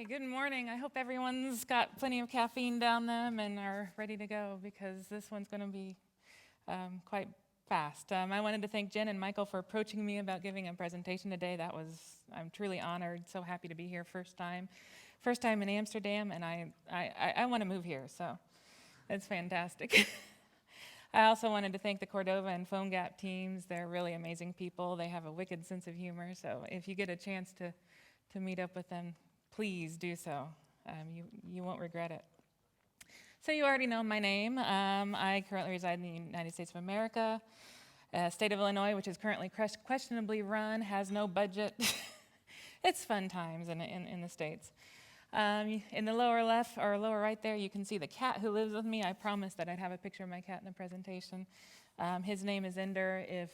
Good morning. I hope everyone's got plenty of caffeine down them and are ready to go because this one's going to be quite fast. I wanted to thank Jen and Michael for approaching me about giving a presentation today. I'm truly honored, so happy to be here first time in Amsterdam, and I want to move here, so it's fantastic. I also wanted to thank the Cordova and PhoneGap teams. They're really amazing people. They have a wicked sense of humor, so if you get a chance to meet up with them, please do so. You won't regret it. So you already know my name. I currently reside in the United States of America. State of Illinois, which is currently questionably run, has no budget. It's fun times in the States. In the lower left or lower right there, you can see the cat who lives with me. I promised that I'd have a picture of my cat in the presentation. His name is Ender. If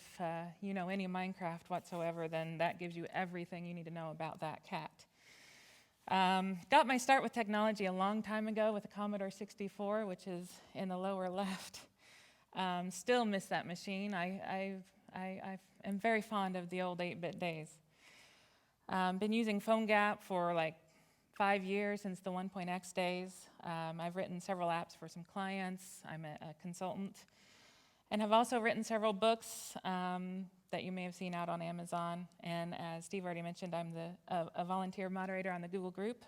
you know any Minecraft whatsoever, then that gives you everything you need to know about that cat. Got my start with technology a long time ago with the Commodore 64, which is in the lower left. Still miss that machine. I am very fond of the old 8-bit days. Been using PhoneGap for like 5 years, since the 1.x days. I've written several apps for some clients. I'm a consultant. And have also written several books that you may have seen out on Amazon. And as Steve already mentioned, I'm a volunteer moderator on the Google group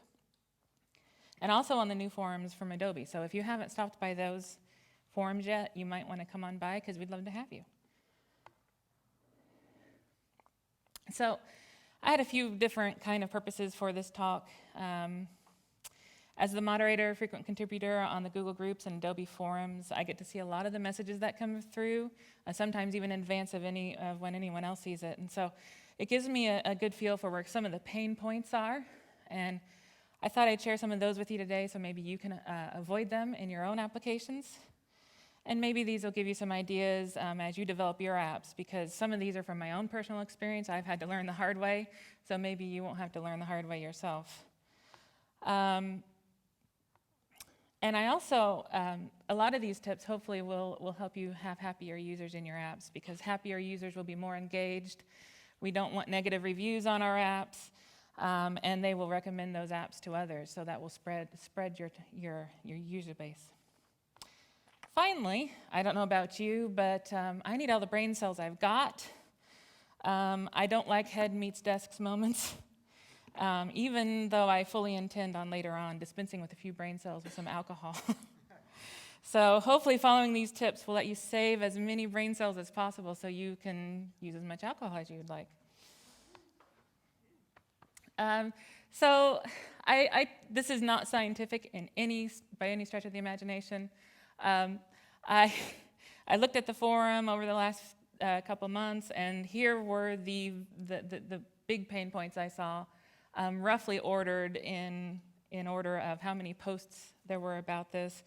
and also on the new forums from Adobe. So if you haven't stopped by those forums yet, you might want to come on by because we'd love to have you. So I had a few different kind of purposes for this talk. As the moderator, frequent contributor on the Google groups and Adobe forums, I get to see a lot of the messages that come through, sometimes even in advance of when anyone else sees it. And so it gives me a good feel for where some of the pain points are. And I thought I'd share some of those with you today so maybe you can avoid them in your own applications. And maybe these will give you some ideas as you develop your apps, because some of these are from my own personal experience. I've had to learn the hard way, so maybe you won't have to learn the hard way yourself. And I also, a lot of these tips hopefully will help you have happier users in your apps, because happier users will be more engaged. We don't want negative reviews on our apps, and they will recommend those apps to others, so that will spread your user base. Finally, I don't know about you, but I need all the brain cells I've got. I don't like head meets desks moments. Even though I fully intend on later on dispensing with a few brain cells with some alcohol. So hopefully following these tips will let you save as many brain cells as possible so you can use as much alcohol as you would like. So this is not scientific by any stretch of the imagination. I looked at the forum over the last couple months, and here were the big pain points I saw. Roughly ordered in order of how many posts there were about this.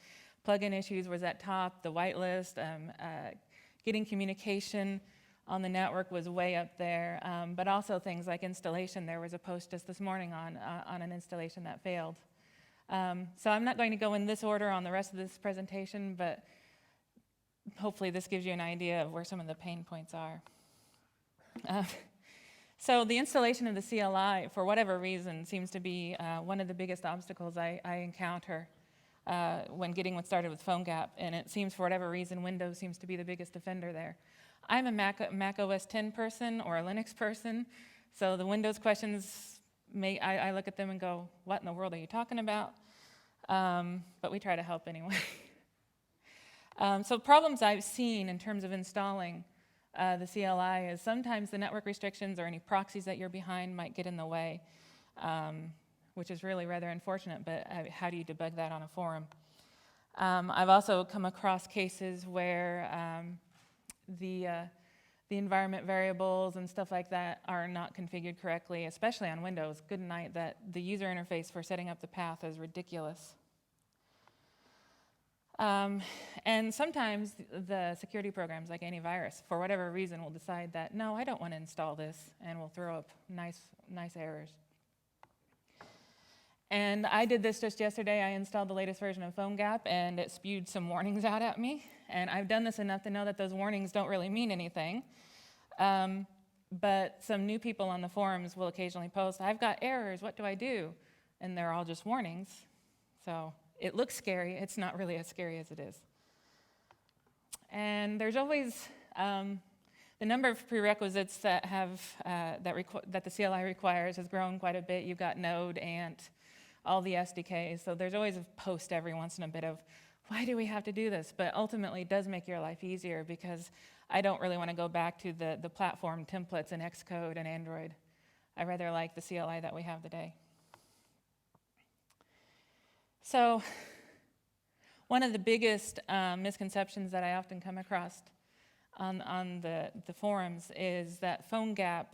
Plugin issues was at top, the whitelist, getting communication on the network was way up there, but also things like installation. There was a post just this morning on an installation that failed. So I'm not going to go in this order on the rest of this presentation, but hopefully this gives you an idea of where some of the pain points are. So the installation of the CLI, for whatever reason, seems to be one of the biggest obstacles I encounter when getting started with PhoneGap, and it seems for whatever reason Windows seems to be the biggest offender there. I'm a Mac OS 10 person or a Linux person, so the Windows questions, I look at them and go, what in the world are you talking about? But we try to help anyway. So problems I've seen in terms of installing the CLI is sometimes the network restrictions or any proxies that you're behind might get in the way, which is really rather unfortunate, but how do you debug that on a forum? I've also come across cases where the environment variables and stuff like that are not configured correctly, especially on Windows. Good night, that the user interface for setting up the path is ridiculous. And sometimes the security programs like antivirus, for whatever reason, will decide that, no, I don't want to install this, and will throw up nice errors. And I did this just yesterday. I installed the latest version of PhoneGap, and it spewed some warnings out at me. And I've done this enough to know that those warnings don't really mean anything. But some new people on the forums will occasionally post, I've got errors, what do I do? and they're all just warnings. So it looks scary. It's not really as scary as it is. And there's always the number of prerequisites that that the CLI requires has grown quite a bit. You've got Node, Ant, all the SDKs. So there's always a post every once in a bit of, why do we have to do this? But ultimately, it does make your life easier because I don't really want to go back to the platform templates in Xcode and Android. I rather like the CLI that we have today. So one of the biggest misconceptions that I often come across on the forums is that PhoneGap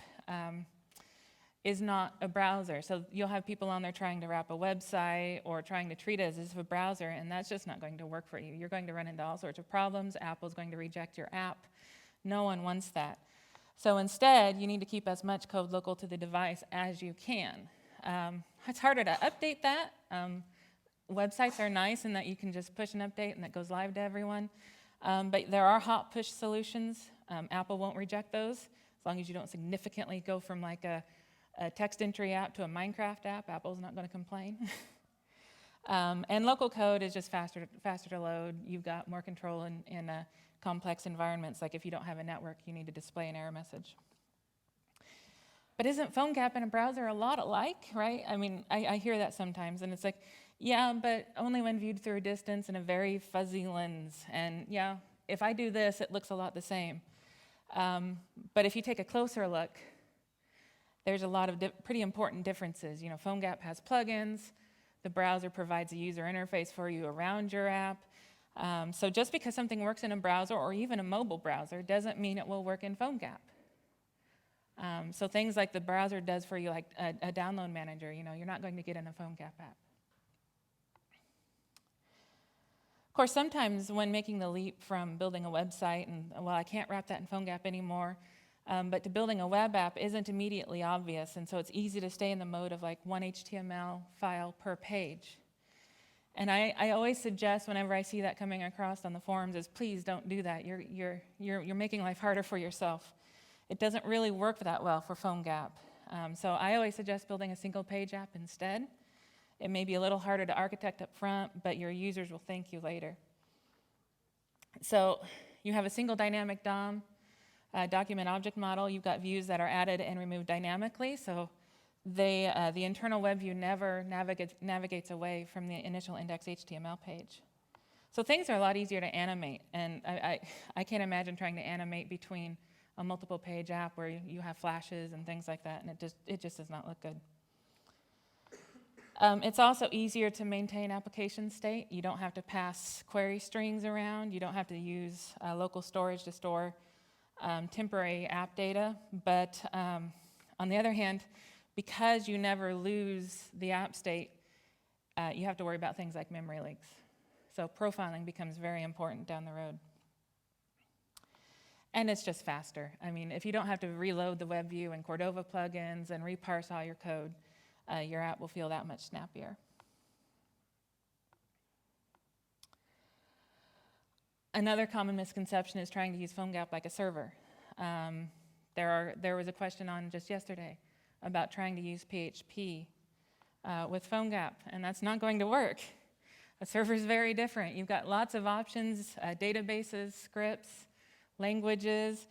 is not a browser. So you'll have people on there trying to wrap a website or trying to treat it as if a browser, and that's just not going to work for you. You're going to run into all sorts of problems. Apple's going to reject your app. No one wants that. So instead, you need to keep as much code local to the device as you can. It's harder to update that. Websites are nice in that you can just push an update and it goes live to everyone. But there are hot push solutions. Apple won't reject those as long as you don't significantly go from like a text entry app to a Minecraft app. Apple's not going to complain. And local code is just faster to load. You've got more control in complex environments. Like if you don't have a network, you need to display an error message. But isn't PhoneGap and a browser a lot alike, right? I mean, I hear that sometimes, and it's like, yeah, but only when viewed through a distance and a very fuzzy lens. And yeah, if I do this, it looks a lot the same. But if you take a closer look, there's a lot of pretty important differences. You know, PhoneGap has plugins. The browser provides a user interface for you around your app. So just because something works in a browser or even a mobile browser doesn't mean it will work in PhoneGap. So things like the browser does for you, like a download manager, you know, you're not going to get in a PhoneGap app. Of course, sometimes when making the leap from building a website and, well, I can't wrap that in PhoneGap anymore, but to building a web app isn't immediately obvious, and so it's easy to stay in the mode of like one HTML file per page. And I always suggest whenever I see that coming across on the forums is please don't do that. You're making life harder for yourself. It doesn't really work that well for PhoneGap. So I always suggest building a single page app instead. It may be a little harder to architect up front, but your users will thank you later. So you have a single dynamic DOM, document object model. You've got views that are added and removed dynamically. So the internal web view never navigates away from the initial index HTML page. So things are a lot easier to animate. And I can't imagine trying to animate between a multiple page app where you have flashes and things like that, and it just does not look good. It's also easier to maintain application state. You don't have to pass query strings around. You don't have to use local storage to store temporary app data. But on the other hand, because you never lose the app state, you have to worry about things like memory leaks. So profiling becomes very important down the road. And it's just faster. I mean, if you don't have to reload the web view and Cordova plugins and reparse all your code, your app will feel that much snappier. Another common misconception is trying to use PhoneGap like a server. There was a question on just yesterday about trying to use PHP with PhoneGap, and that's not going to work. A server is very different. You've got lots of options, databases, scripts, languages.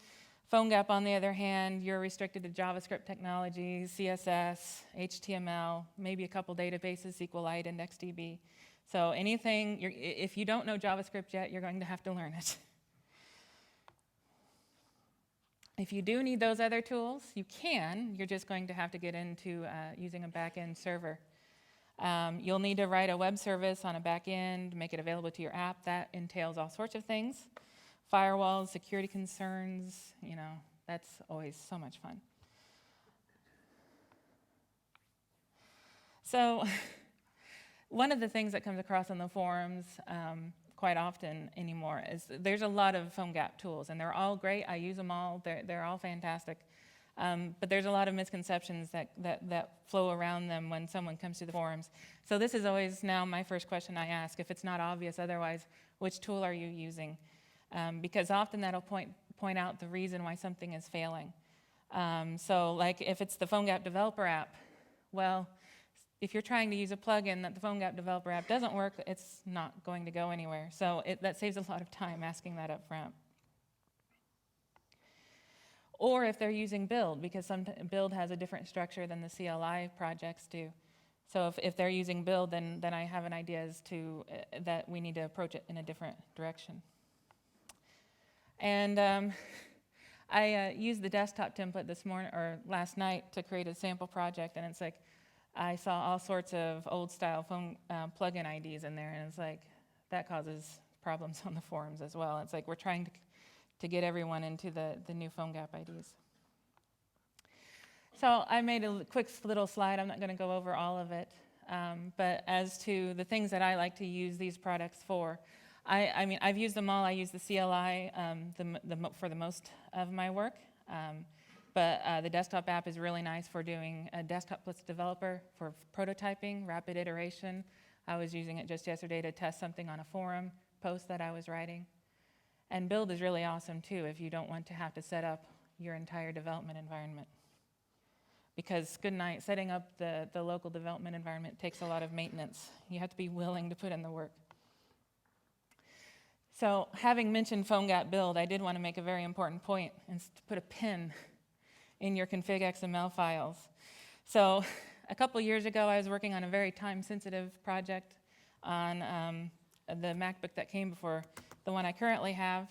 PhoneGap, on the other hand, you're restricted to JavaScript technologies, CSS, HTML, maybe a couple databases, SQLite, IndexedDB. So anything, if you don't know JavaScript yet, you're going to have to learn it. If you do need those other tools, you can. You're just going to have to get into using a back-end server. You'll need to write a web service on a back-end, make it available to your app. That entails all sorts of things. Firewalls, security concerns, you know, that's always so much fun. So one of the things that comes across on the forums quite often anymore is there's a lot of PhoneGap tools, and they're all great. I use them all. They're all fantastic. But there's a lot of misconceptions that flow around them when someone comes to the forums. So this is always now my first question I ask. If it's not obvious otherwise, which tool are you using? Because often that'll point out the reason why something is failing. So like if it's the PhoneGap developer app, well, if you're trying to use a plugin that the PhoneGap developer app doesn't work, it's not going to go anywhere. So that saves a lot of time asking that up front. Or if they're using build, because build has a different structure than the CLI projects do. So if they're using build, then I have an idea as to that we need to approach it in a different direction. And I used the desktop template this morning or last night to create a sample project, and it's like I saw all sorts of old style phone plugin IDs in there, and it's like that causes problems on the forums as well. It's like we're trying to get everyone into the new PhoneGap IDs. So I made a quick little slide. I'm not going to go over all of it, but as to the things that I like to use these products for, I mean, I've used them all. I use the CLI for the most of my work, but the desktop app is really nice for doing a desktop plus developer, for prototyping, rapid iteration. I was using it just yesterday to test something on a forum post that I was writing. And build is really awesome too if you don't want to have to set up your entire development environment. Because good night, setting up the local development environment takes a lot of maintenance. You have to be willing to put in the work. So having mentioned PhoneGap build, I did want to make a very important point and to put a pin in your config XML files. So a couple years ago, I was working on a very time-sensitive project on the MacBook that came before the one I currently have.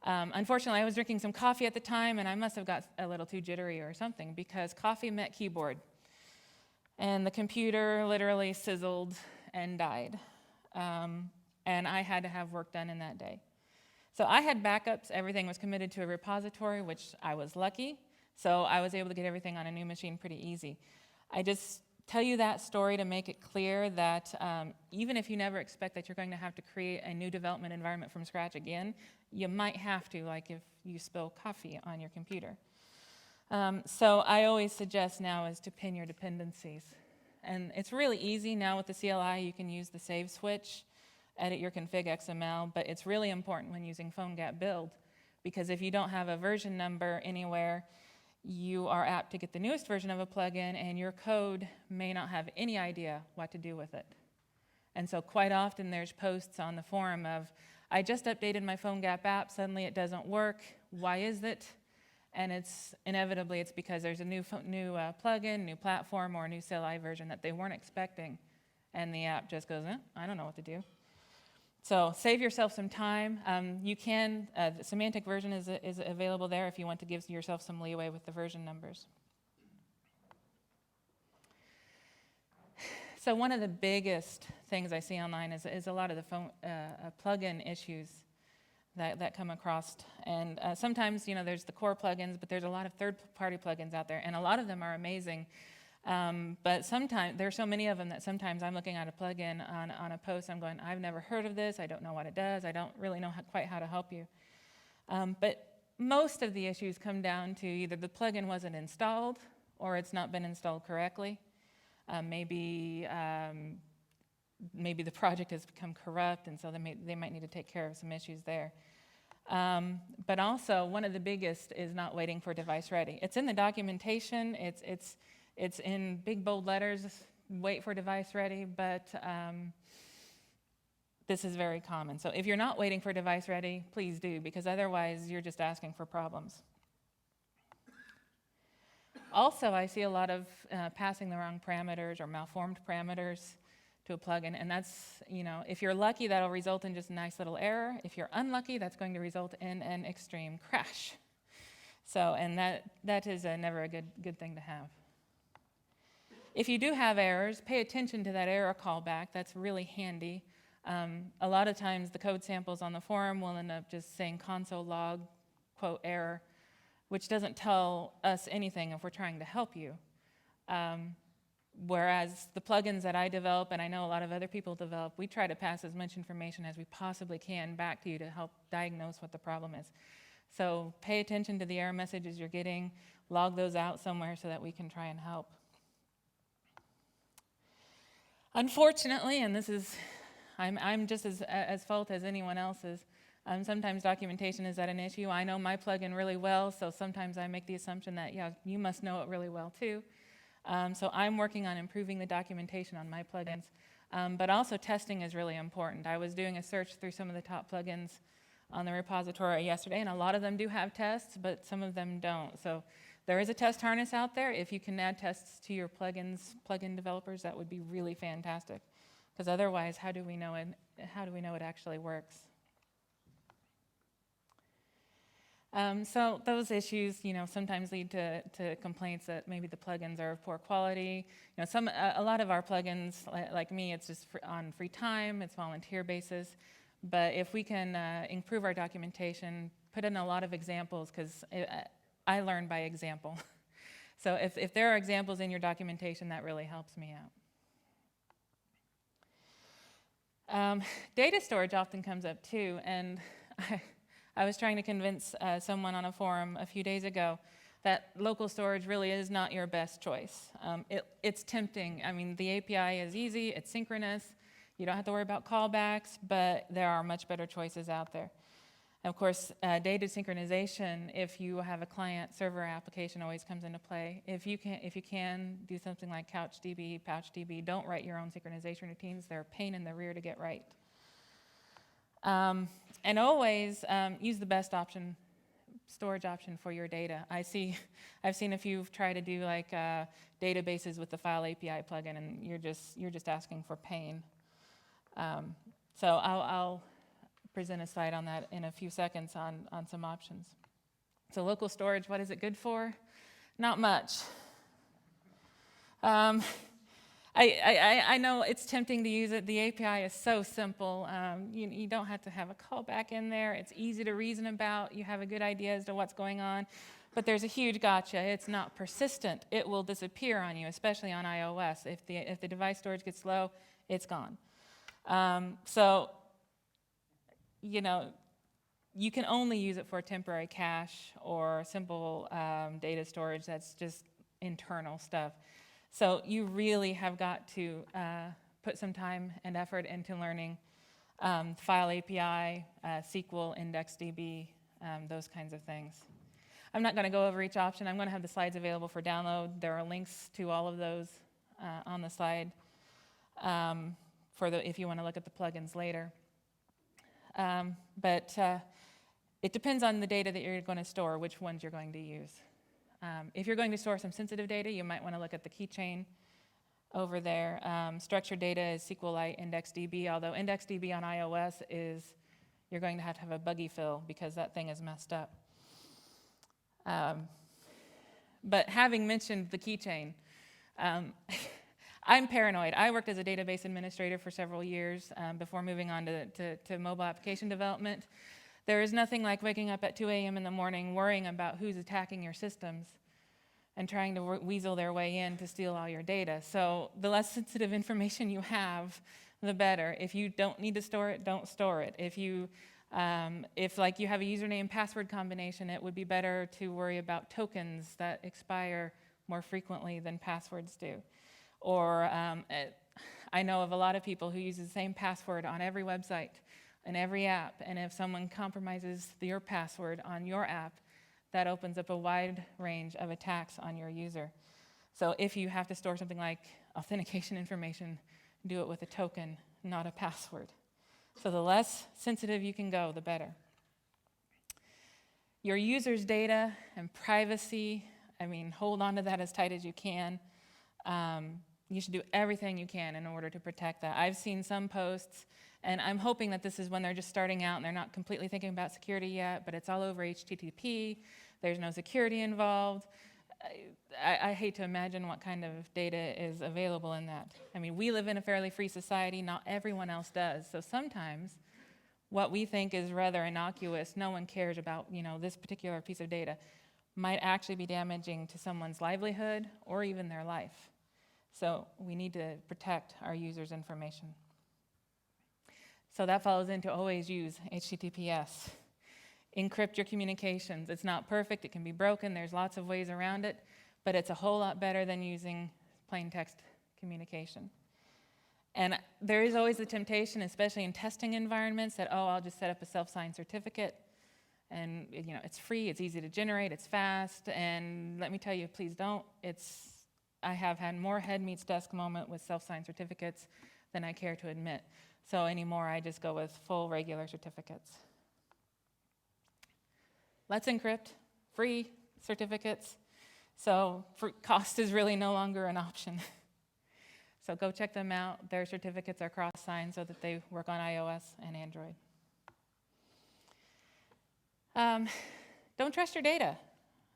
Unfortunately, I was drinking some coffee at the time, and I must have got a little too jittery or something, because coffee met keyboard. And the computer literally sizzled and died. And I had to have work done in that day. So I had backups. Everything was committed to a repository, which I was lucky. So I was able to get everything on a new machine pretty easy. I just tell you that story to make it clear that even if you never expect that you're going to have to create a new development environment from scratch again, you might have to, like if you spill coffee on your computer. So I always suggest now is to pin your dependencies. And it's really easy now with the CLI. You can use the save switch, edit your config XML, but it's really important when using PhoneGap build, because if you don't have a version number anywhere, you are apt to get the newest version of a plugin, and your code may not have any idea what to do with it. And so quite often there's posts on the forum of, I just updated my PhoneGap app, suddenly it doesn't work, why is it? And inevitably it's because there's a new plugin, new platform, or a new CLI version that they weren't expecting, and the app just goes, I don't know what to do. So save yourself some time. You can, the semantic version is available there if you want to give yourself some leeway with the version numbers. So one of the biggest things I see online is a lot of the plugin issues that come across. And sometimes, there's the core plugins, but there's a lot of third-party plugins out there, and a lot of them are amazing. But sometimes, there's so many of them that sometimes I'm looking at a plugin on a post, I'm going, I've never heard of this, I don't know what it does, I don't really know quite how to help you. But most of the issues come down to either the plugin wasn't installed or it's not been installed correctly. Maybe the project has become corrupt, and so they might need to take care of some issues there. But also, one of the biggest is not waiting for device ready. It's in the documentation, it's in big bold letters, wait for device ready, but this is very common. So if you're not waiting for device ready, please do, because otherwise you're just asking for problems. Also, I see a lot of passing the wrong parameters or malformed parameters to a plugin, and that's, if you're lucky, that'll result in just a nice little error. If you're unlucky, that's going to result in an extreme crash. So, and that is never a good thing to have. If you do have errors, pay attention to that error callback. That's really handy. A lot of times the code samples on the forum will end up just saying console log, quote, error, which doesn't tell us anything if we're trying to help you. Whereas the plugins that I develop, and I know a lot of other people develop, we try to pass as much information as we possibly can back to you to help diagnose what the problem is. So pay attention to the error messages you're getting, log those out somewhere so that we can try and help. Unfortunately, and this is, I'm just as fault as anyone else's, sometimes documentation is at an issue. I know my plugin really well, so sometimes I make the assumption that, yeah, you must know it really well too. So I'm working on improving the documentation on my plugins, but also testing is really important. I was doing a search through some of the top plugins on the repository yesterday, and a lot of them do have tests, but some of them don't. So there is a test harness out there. If you can add tests to your plugin developers, that would be really fantastic. Because otherwise, how do we know it actually works? So those issues, sometimes lead to complaints that maybe the plugins are of poor quality. A lot of our plugins, like me, it's just on free time, it's volunteer basis. But if we can improve our documentation, put in a lot of examples, because I learn by example. So if there are examples in your documentation, that really helps me out. Data storage often comes up too, and I was trying to convince someone on a forum a few days ago that local storage really is not your best choice. It's tempting. I mean, the API is easy, it's synchronous, you don't have to worry about callbacks, but there are much better choices out there. Of course, data synchronization, if you have a client-server application, always comes into play. If you can do something like CouchDB, PouchDB, don't write your own synchronization routines. They're a pain in the rear to get right. And always use the best storage option for your data. I've seen a few try to do like databases with the File API plugin, and you're just asking for pain. So I'll present a slide on that in a few seconds on some options. So local storage, what is it good for? Not much. I know it's tempting to use it. The API is so simple. You don't have to have a callback in there. It's easy to reason about. You have a good idea as to what's going on. But there's a huge gotcha. It's not persistent. It will disappear on you, especially on iOS. If the device storage gets low, it's gone. So you can only use it for temporary cache or simple data storage that's just internal stuff. So you really have got to put some time and effort into learning File API, SQL, IndexedDB, those kinds of things. I'm not going to go over each option. I'm going to have the slides available for download. There are links to all of those on the slide if you want to look at the plugins later. But it depends on the data that you're going to store, which ones you're going to use. If you're going to store some sensitive data, you might want to look at the keychain over there. Structured data is SQLite IndexedDB, although IndexedDB on iOS you're going to have a buggy fill because that thing is messed up. But having mentioned the keychain, I'm paranoid. I worked as a database administrator for several years before moving on to mobile application development. There is nothing like waking up at 2 a.m. in the morning worrying about who's attacking your systems and trying to weasel their way in to steal all your data. So the less sensitive information you have, the better. If you don't need to store it, don't store it. If you have a username password combination, it would be better to worry about tokens that expire more frequently than passwords do. Or I know of a lot of people who use the same password on every website and every app, and if someone compromises your password on your app, that opens up a wide range of attacks on your user. So if you have to store something like authentication information, do it with a token, not a password. So the less sensitive you can go, the better. Your user's data and privacy, hold on to that as tight as you can. You should do everything you can in order to protect that. I've seen some posts, and I'm hoping that this is when they're just starting out and they're not completely thinking about security yet, but it's all over HTTP. There's no security involved. I hate to imagine what kind of data is available in that. We live in a fairly free society. Not everyone else does. So sometimes what we think is rather innocuous, no one cares about, this particular piece of data, might actually be damaging to someone's livelihood or even their life. So we need to protect our users' information. So that follows into always use HTTPS. Encrypt your communications. It's not perfect. It can be broken. There's lots of ways around it, but it's a whole lot better than using plain text communication. And there is always the temptation, especially in testing environments, that, I'll just set up a self-signed certificate, and it's free, it's easy to generate, it's fast, and let me tell you, please don't. It's I have had more head meets desk moment with self-signed certificates than I care to admit. So anymore, I just go with full regular certificates. Let's Encrypt, free certificates. So cost is really no longer an option. So go check them out. Their certificates are cross-signed so that they work on iOS and Android. Don't trust your data.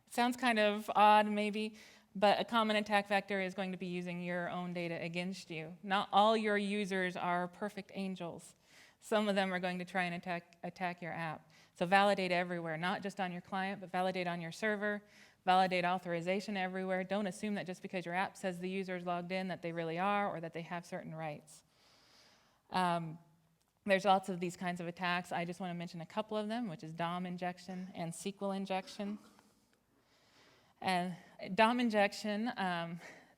It sounds kind of odd maybe, but a common attack vector is going to be using your own data against you. Not all your users are perfect angels. Some of them are going to try and attack your app. So validate everywhere, not just on your client, but validate on your server, validate authorization everywhere. Don't assume that just because your app says the user is logged in that they really are or that they have certain rights. There's lots of these kinds of attacks. I just want to mention a couple of them, which is DOM injection and SQL injection. And DOM injection,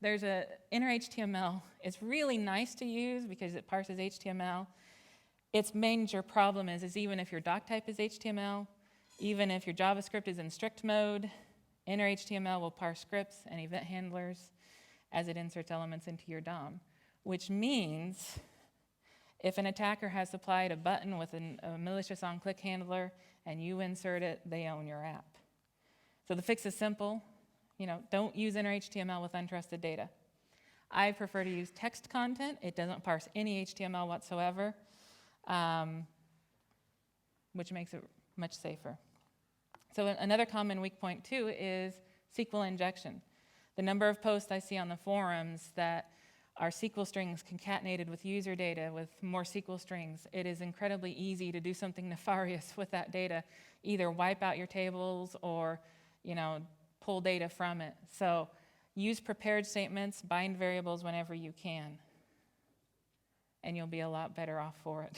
there's a inner HTML. It's really nice to use because it parses HTML. Its major problem is even if your doc type is HTML, even if your JavaScript is in strict mode, inner HTML will parse scripts and event handlers as it inserts elements into your DOM, which means if an attacker has supplied a button with a malicious on-click handler and you insert it, they own your app. So the fix is simple. Don't use inner HTML with untrusted data. I prefer to use text content. It doesn't parse any HTML whatsoever, which makes it much safer. So another common weak point too is SQL injection. The number of posts I see on the forums that are SQL strings concatenated with user data with more SQL strings, it is incredibly easy to do something nefarious with that data, either wipe out your tables or pull data from it. So use prepared statements, bind variables whenever you can, and you'll be a lot better off for it.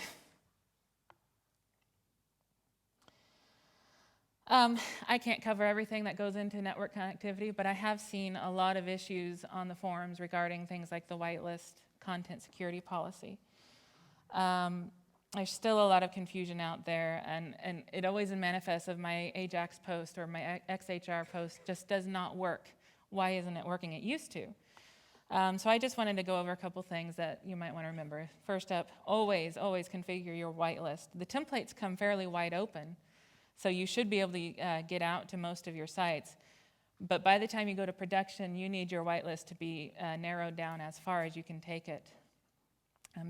I can't cover everything that goes into network connectivity, but I have seen a lot of issues on the forums regarding things like the whitelist content security policy. There's still a lot of confusion out there, and it always manifests of my AJAX post or my XHR post just does not work. Why isn't it working? It used to. So I just wanted to go over a couple things that you might want to remember. First up, always configure your whitelist. The templates come fairly wide open, so you should be able to get out to most of your sites. But by the time you go to production, you need your whitelist to be narrowed down as far as you can take it.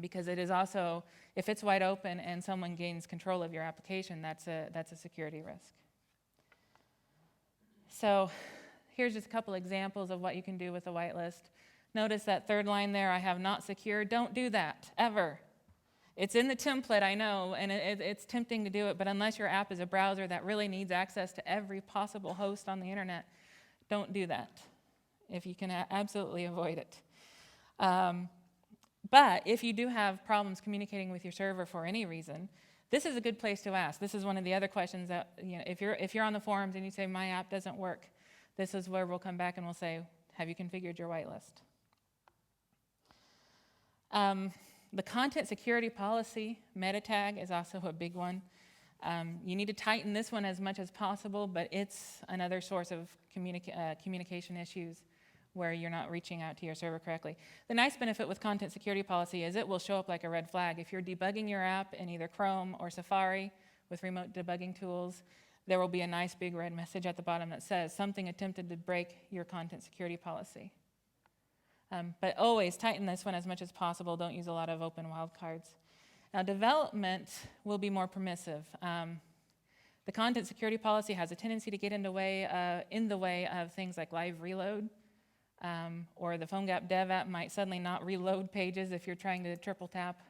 Because it is also, if it's wide open and someone gains control of your application, that's a security risk. So here's just a couple examples of what you can do with a whitelist. Notice that third line there, I have not secure. Don't do that, ever. It's in the template, I know, and it's tempting to do it, but unless your app is a browser that really needs access to every possible host on the internet, don't do that if you can absolutely avoid it. But if you do have problems communicating with your server for any reason, this is a good place to ask. This is one of the other questions that, if you're on the forums and you say, my app doesn't work, this is where we'll come back and we'll say, have you configured your whitelist? The content security policy, meta tag, is also a big one. You need to tighten this one as much as possible, but it's another source of communication issues where you're not reaching out to your server correctly. The nice benefit with content security policy is it will show up like a red flag. If you're debugging your app in either Chrome or Safari with remote debugging tools, there will be a nice big red message at the bottom that says something attempted to break your content security policy. But always tighten this one as much as possible. Don't use a lot of open wildcards. Now, development will be more permissive. The content security policy has a tendency to get in the way of things like live reload, or the PhoneGap dev app might suddenly not reload pages if you're trying to triple tap.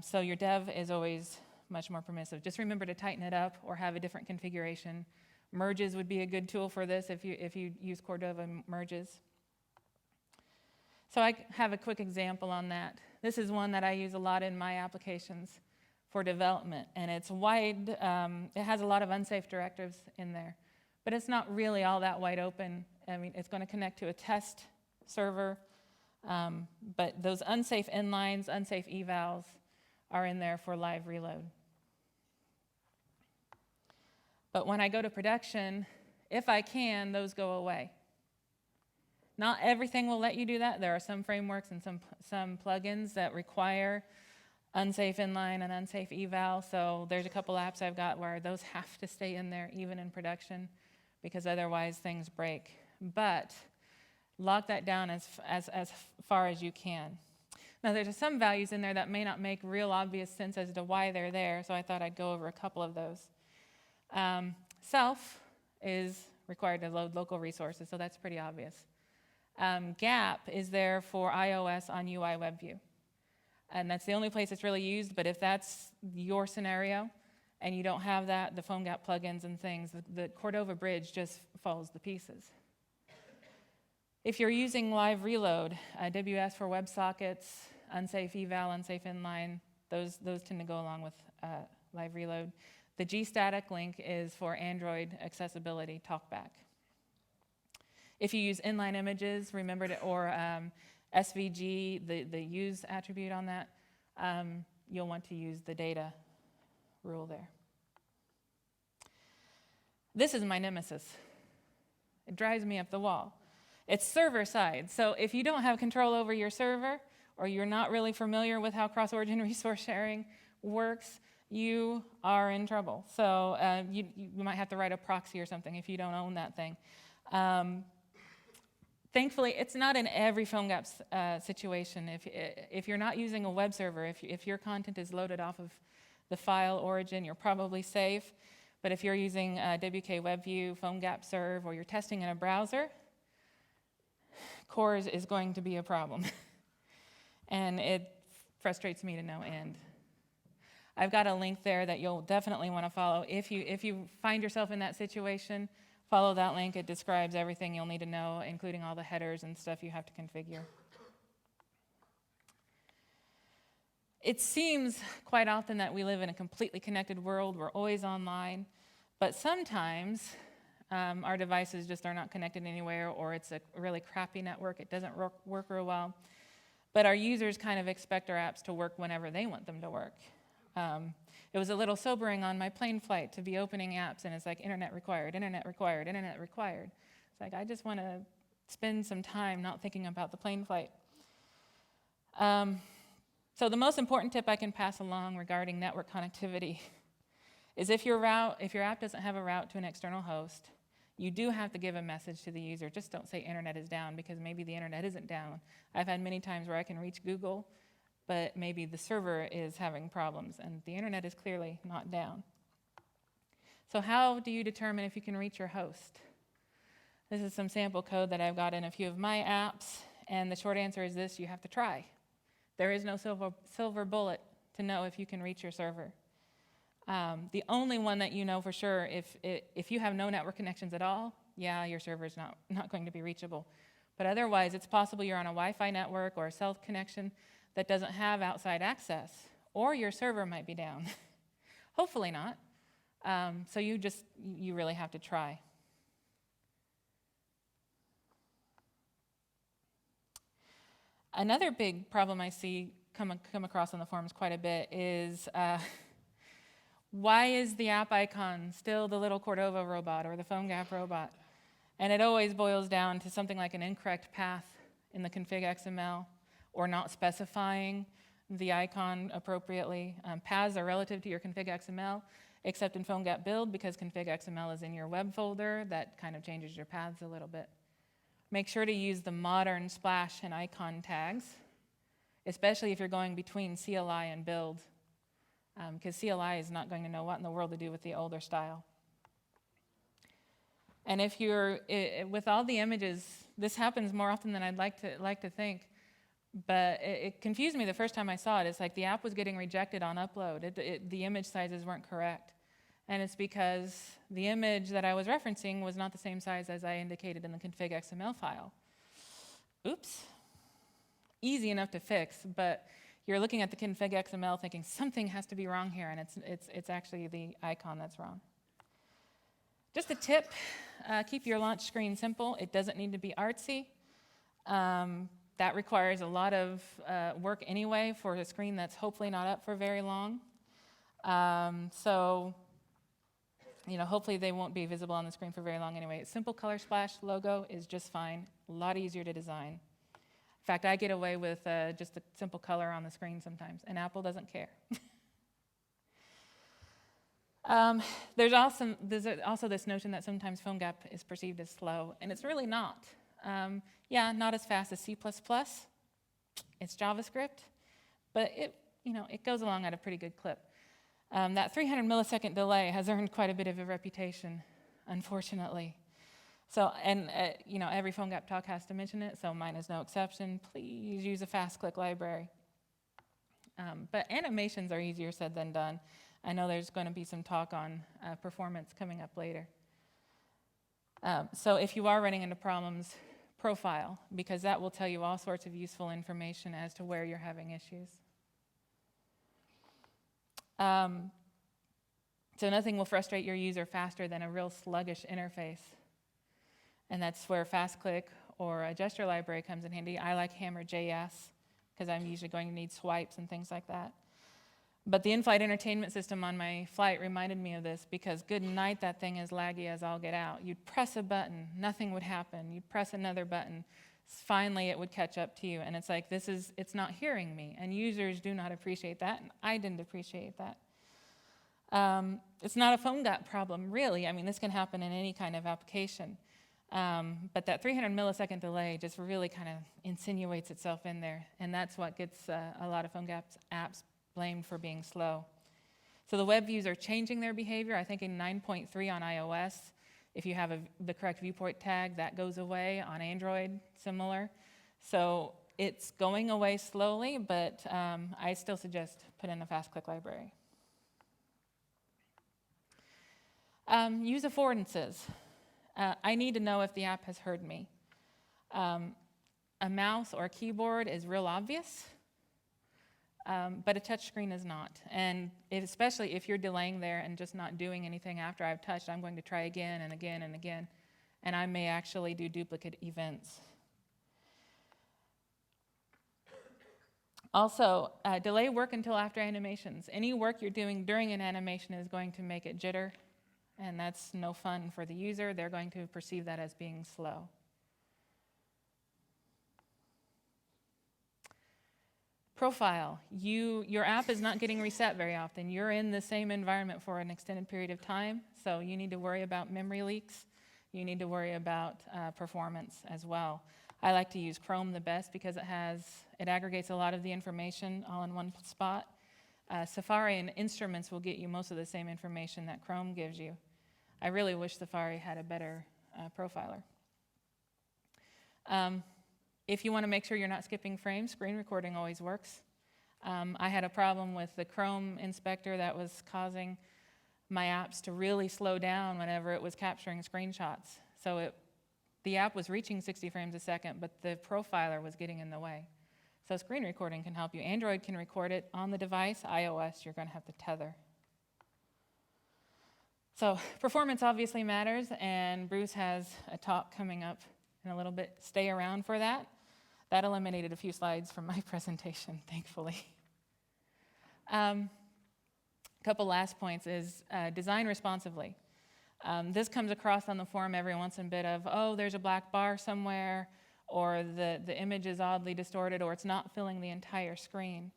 So your dev is always much more permissive. Just remember to tighten it up or have a different configuration. Merges would be a good tool for this if you use Cordova merges. So I have a quick example on that. This is one that I use a lot in my applications for development, and it's wide. It has a lot of unsafe directives in there, but it's not really all that wide open. I mean, it's going to connect to a test server, but those unsafe inlines, unsafe evals are in there for live reload. But when I go to production, if I can, those go away. Not everything will let you do that. There are some frameworks and some plugins that require unsafe inline and unsafe eval. So there's a couple apps I've got where those have to stay in there even in production because otherwise things break. But lock that down as far as you can. Now there's some values in there that may not make real obvious sense as to why they're there, so I thought I'd go over a couple of those. Self is required to load local resources, so that's pretty obvious. Gap is there for iOS on UI WebView. And that's the only place it's really used, but if that's your scenario and you don't have that, the PhoneGap plugins and things, the Cordova bridge just falls to pieces. If you're using live reload, WS for WebSockets, unsafe eval, unsafe inline, those tend to go along with live reload. The gstatic link is for Android accessibility talkback. If you use inline images, remember to, or SVG, the use attribute on that, you'll want to use the data rule there. This is my nemesis. It drives me up the wall. It's server side. So if you don't have control over your server, or you're not really familiar with how cross-origin resource sharing works, you are in trouble. So you might have to write a proxy or something if you don't own that thing. Thankfully, it's not in every PhoneGap situation. If you're not using a web server, if your content is loaded off of the file origin, you're probably safe. But if you're using WK WebView, PhoneGap Serve, or you're testing in a browser, CORS is going to be a problem. And it frustrates me to no end. I've got a link there that you'll definitely want to follow. If you find yourself in that situation, follow that link. It describes everything you'll need to know, including all the headers and stuff you have to configure. It seems quite often that we live in a completely connected world. We're always online. But sometimes our devices just are not connected anywhere, or it's a really crappy network. It doesn't work real well. But our users kind of expect our apps to work whenever they want them to work. It was a little sobering on my plane flight to be opening apps, and it's like internet required, internet required, internet required. It's like I just want to spend some time not thinking about the plane flight. So the most important tip I can pass along regarding network connectivity is if your app doesn't have a route to an external host, you do have to give a message to the user. Just don't say internet is down, because maybe the internet isn't down. I've had many times where I can reach Google, but maybe the server is having problems, and the internet is clearly not down. So how do you determine if you can reach your host? This is some sample code that I've got in a few of my apps, and the short answer is this: you have to try. There is no silver bullet to know if you can reach your server. The only one that you know for sure, if you have no network connections at all, yeah, your server is not going to be reachable. But otherwise, it's possible you're on a Wi-Fi network or a cell connection that doesn't have outside access, or your server might be down. Hopefully not. So you really have to try. Another big problem I see come across on the forums quite a bit is why is the app icon still the little Cordova robot or the PhoneGap robot? And it always boils down to something like an incorrect path in the config XML, or not specifying the icon appropriately. Paths are relative to your config XML, except in PhoneGap build, because config XML is in your web folder. That kind of changes your paths a little bit. Make sure to use the modern splash and icon tags, especially if you're going between CLI and build, because CLI is not going to know what in the world to do with the older style. And if you're, with all the images, this happens more often than I'd like to think, but it confused me the first time I saw it. It's like the app was getting rejected on upload. The image sizes weren't correct. And it's because the image that I was referencing was not the same size as I indicated in the config XML file. Oops. Easy enough to fix, but you're looking at the config XML thinking something has to be wrong here, and it's actually the icon that's wrong. Just a tip, keep your launch screen simple. It doesn't need to be artsy. That requires a lot of work anyway for a screen that's hopefully not up for very long. So hopefully they won't be visible on the screen for very long anyway. Simple color splash logo is just fine, a lot easier to design. In fact, I get away with just a simple color on the screen sometimes, and Apple doesn't care. There's also this notion that sometimes PhoneGap is perceived as slow, and it's really not. Yeah, not as fast as C++. It's JavaScript, but it goes along at a pretty good clip. That 300 millisecond delay has earned quite a bit of a reputation, unfortunately. So, and every PhoneGap talk has to mention it, so mine is no exception. Please use a fast click library. But animations are easier said than done. I know there's going to be some talk on performance coming up later. So if you are running into problems, profile, because that will tell you all sorts of useful information as to where you're having issues. So nothing will frustrate your user faster than a real sluggish interface. And that's where fast click or a gesture library comes in handy. I like Hammer.js because I'm usually going to need swipes and things like that. But the in-flight entertainment system on my flight reminded me of this because good night, that thing is laggy as all get out. You'd press a button, nothing would happen. You'd press another button, finally it would catch up to you. And it's like, it's not hearing me. And users do not appreciate that, and I didn't appreciate that. It's not a PhoneGap problem, really. I mean, this can happen in any kind of application. But that 300 millisecond delay just really kind of insinuates itself in there, and that's what gets a lot of PhoneGap apps blamed for being slow. So the web views are changing their behavior. I think in 9.3 on iOS, if you have the correct viewport tag, that goes away. On Android, similar. So it's going away slowly, but I still suggest put in a fast click library. Use affordances. I need to know if the app has heard me. A mouse or a keyboard is real obvious, but a touch screen is not. And especially if you're delaying there and just not doing anything after I've touched, I'm going to try again and again and again, and I may actually do duplicate events. Also, delay work until after animations. Any work you're doing during an animation is going to make it jitter, and that's no fun for the user. They're going to perceive that as being slow. Profile. Your app is not getting reset very often. You're in the same environment for an extended period of time, so you need to worry about memory leaks. You need to worry about performance as well. I like to use Chrome the best because it aggregates a lot of the information all in one spot. Safari and Instruments will get you most of the same information that Chrome gives you. I really wish Safari had a better profiler. If you want to make sure you're not skipping frames, screen recording always works. I had a problem with the Chrome inspector that was causing my apps to really slow down whenever it was capturing screenshots. So the app was reaching 60 frames a second, but the profiler was getting in the way. So screen recording can help you. Android can record it on the device. iOS, you're going to have to tether. So performance obviously matters, and Bruce has a talk coming up in a little bit. Stay around for that. That eliminated a few slides from my presentation, thankfully. Couple last points is design responsively. This comes across on the forum every once in a bit of, oh, there's a black bar somewhere, or the image is oddly distorted, or it's not filling the entire screen.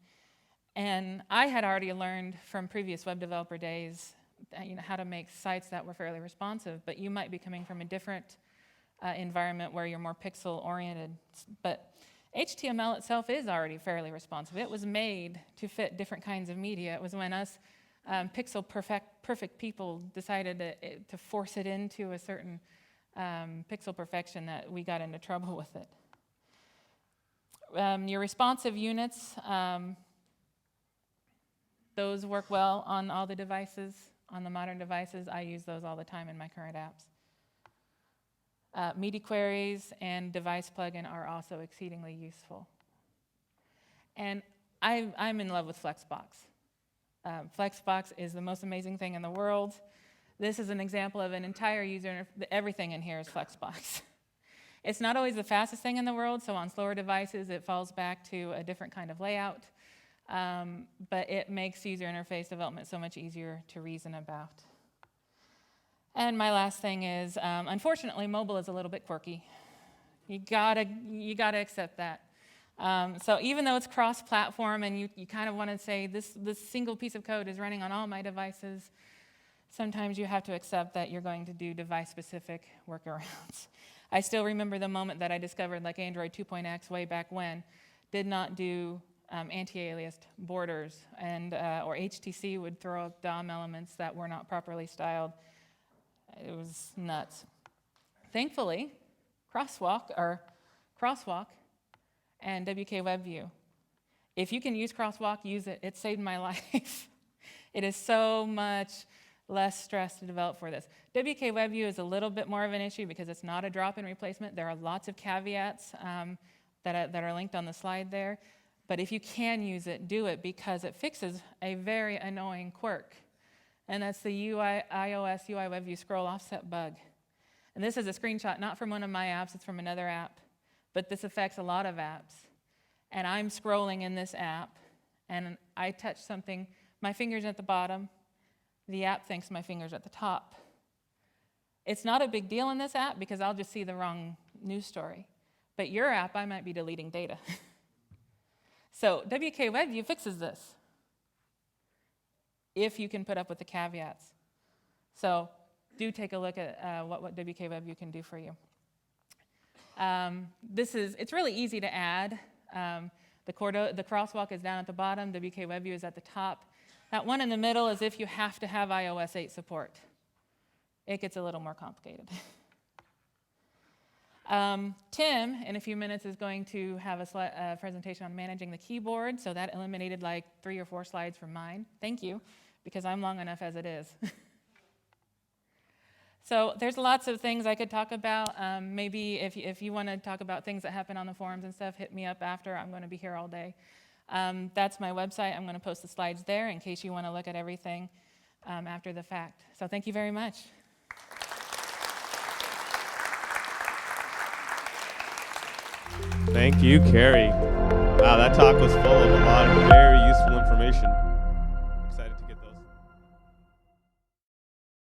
And I had already learned from previous web developer days how to make sites that were fairly responsive, but you might be coming from a different environment where you're more pixel-oriented. But HTML itself is already fairly responsive. It was made to fit different kinds of media. It was when us perfect people decided to force it into a certain pixel perfection that we got into trouble with it. Your responsive units, those work well on all the devices, on the modern devices. I use those all the time in my current apps. Media queries and device plugin are also exceedingly useful. And I'm in love with Flexbox. Flexbox is the most amazing thing in the world. This is an example of an entire user interface. Everything in here is Flexbox. It's not always the fastest thing in the world, so on slower devices it falls back to a different kind of layout, but it makes user interface development so much easier to reason about. And my last thing is, unfortunately, mobile is a little bit quirky. You gotta accept that. So even though it's cross-platform and you kind of want to say this single piece of code is running on all my devices, sometimes you have to accept that you're going to do device-specific workarounds. I still remember the moment that I discovered like Android 2.x way back when did not do anti-aliased borders, and or HTC would throw up DOM elements that were not properly styled. It was nuts. Thankfully, Crosswalk and WK WebView. If you can use Crosswalk, use it. It saved my life. It is so much less stress to develop for this. WK WebView is a little bit more of an issue because it's not a drop-in replacement. There are lots of caveats that are linked on the slide there. But if you can use it, do it, because it fixes a very annoying quirk. And that's the iOS UI WebView scroll offset bug. And this is a screenshot not from one of my apps, it's from another app. But this affects a lot of apps. And I'm scrolling in this app, and I touch something, my finger's at the bottom, the app thinks my finger's at the top. It's not a big deal in this app because I'll just see the wrong news story. But your app, I might be deleting data. So WK WebView fixes this, if you can put up with the caveats. So do take a look at what WK WebView can do for you. It's really easy to add. The crosswalk is down at the bottom, WK WebView is at the top. That one in the middle is if you have to have iOS 8 support. It gets a little more complicated. Tim, in a few minutes, is going to have a presentation on managing the keyboard, so that eliminated like 3 or 4 slides from mine. Thank you, because I'm long enough as it is. So there's lots of things I could talk about. Maybe if you want to talk about things that happen on the forums and stuff, hit me up after. I'm going to be here all day. That's my website. I'm going to post the slides there in case you want to look at everything after the fact. So thank you very much. Thank you, KERRI. Wow, that talk was full of a lot of very useful information.